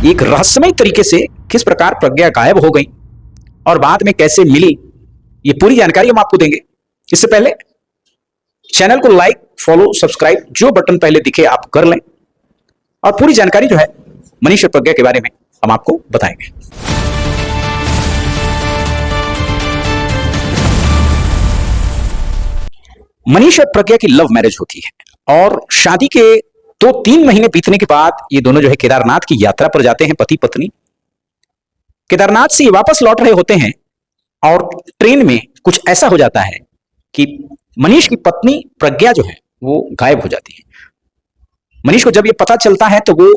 एक रहस्यमय तरीके से किस प्रकार प्रज्ञा गायब हो गई और बाद में कैसे मिली, ये पूरी जानकारी हम आपको देंगे। इससे पहले चैनल को लाइक, फॉलो, सब्सक्राइब जो बटन पहले दिखे आप कर लें और पूरी जानकारी जो है मनीष और प्रज्ञा के बारे में हम आपको बताएंगे। मनीष और प्रज्ञा की लव मैरिज होती है और शादी के 2-3 महीने बीतने के बाद ये दोनों जो है केदारनाथ की यात्रा पर जाते हैं, पति पत्नी। केदारनाथ से ये वापस लौट रहे होते हैं और ट्रेन में कुछ ऐसा हो जाता है कि मनीष की पत्नी प्रज्ञा जो है वो गायब हो जाती है। मनीष को जब ये पता चलता है तो वो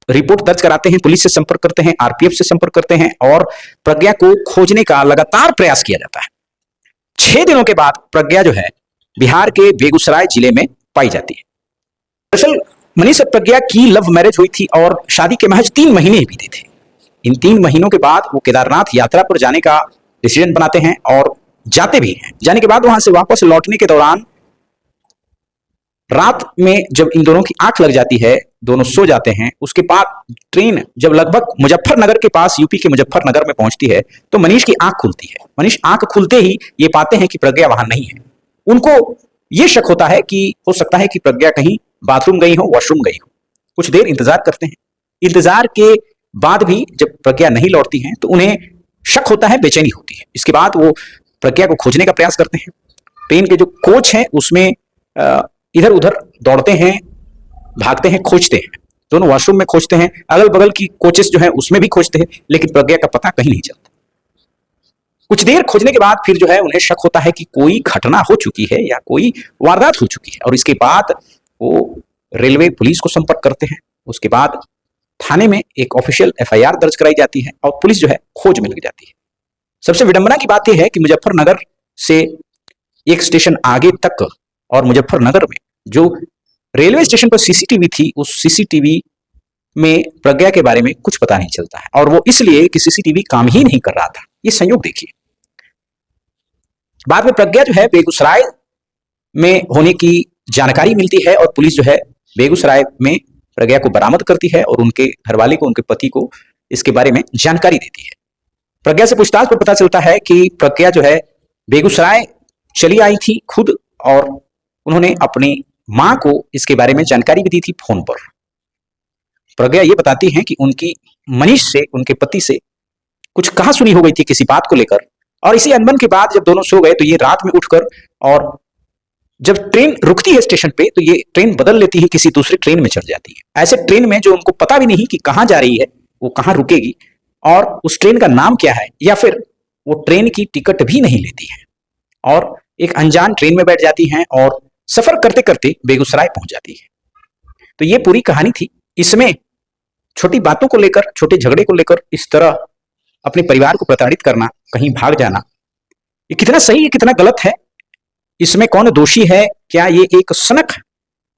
रिपोर्ट दर्ज कराते हैं, पुलिस से संपर्क करते हैं, आरपीएफ से संपर्क करते हैं और प्रज्ञा को खोजने का लगातार प्रयास किया जाता है। 6 दिनों के बाद प्रज्ञा जो है बिहार के बेगूसराय जिले में पाई जाती है। दरअसल मनीष और प्रज्ञा की लव मैरिज हुई थी और शादी के महज 3 महीने ही बीते थे। इन 3 महीनों के बाद वो केदारनाथ यात्रा पर जाने का डिसीजन बनाते हैं और जाते भी हैं। जाने के बाद वहां से वापस लौटने के दौरान रात में जब इन दोनों की आंख लग जाती है, दोनों सो जाते हैं। उसके बाद ट्रेन जब लगभग मुजफ्फरनगर के पास, यूपी के मुजफ्फरनगर में पहुंचती है तो मनीष की आंख खुलती है। मनीष आंख खुलते ही ये पाते हैं कि प्रज्ञा वहां नहीं है। उनको यह शक होता है कि हो सकता है कि प्रज्ञा कहीं बाथरूम गई हो, वॉशरूम गई हो। कुछ देर इंतजार करते हैं। इंतजार के बाद भी जब प्रज्ञा नहीं लौटती हैं तो उन्हें शक होता है, बेचैनी होती है। इसके बाद वो प्रज्ञा को खोजने का प्रयास करते हैं। ट्रेन के जो कोच हैं उसमें इधर उधर दौड़ते हैं, भागते हैं, खोजते हैं। दोनों वॉशरूम में खोजते हैं, अगल बगल की कोचेस जो है उसमें भी खोजते हैं, लेकिन प्रज्ञा का पता कहीं नहीं चलता। कुछ देर खोजने के बाद फिर जो है उन्हें शक होता है कि कोई घटना हो चुकी है या कोई वारदात हो चुकी है और इसके बाद वो रेलवे पुलिस को संपर्क करते हैं। उसके बाद थाने में एक ऑफिशियल एफआईआर दर्ज कराई जाती है और पुलिस जो है खोज में लग जाती है। सबसे विडंबना की बात यह है कि मुजफ्फरनगर से एक स्टेशन आगे तक और मुजफ्फरनगर में जो रेलवे स्टेशन पर सीसीटीवी थी, उस सीसीटीवी में प्रज्ञा के बारे में कुछ पता नहीं चलता है और वो इसलिए कि सीसीटीवी काम ही नहीं कर रहा था। ये संयोग देखिए। बाद में प्रज्ञा जो है बेगूसराय में होने की जानकारी मिलती है और पुलिस जो है बेगूसराय में प्रज्ञा को बरामद करती है और उनके घरवाले को, उनके पति को इसके बारे में जानकारी देती है। प्रज्ञा से पूछताछ पर पता चलता है कि प्रज्ञा जो है बेगूसराय चली आई थी खुद और उन्होंने अपनी मां को इसके बारे में जानकारी भी दी थी फोन पर। प्रज्ञा ये बताती हैं कि उनकी मनीष से, उनके पति से कुछ कहासुनी हो गई थी किसी बात को लेकर और इसी अनबन के बाद जब दोनों सो गए तो ये रात में उठकर और जब ट्रेन रुकती है स्टेशन पे तो ये ट्रेन बदल लेती है, किसी दूसरी ट्रेन में चढ़ जाती है। ऐसे ट्रेन में जो उनको पता भी नहीं कि कहां जा रही है, वो कहां रुकेगी और उस ट्रेन का नाम क्या है, या फिर वो ट्रेन की टिकट भी नहीं लेती है और एक अनजान ट्रेन में बैठ जाती हैं और सफर करते करते बेगूसराय पहुंच जाती है। तो ये पूरी कहानी थी। इसमें छोटी बातों को लेकर, छोटे झगड़े को लेकर इस तरह अपने परिवार को प्रताड़ित करना, कहीं भाग जाना, ये कितना सही है, कितना गलत है, इसमें कौन दोषी है, क्या ये एक सनक है,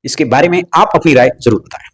इसके बारे में आप अपनी राय जरूर बताएं।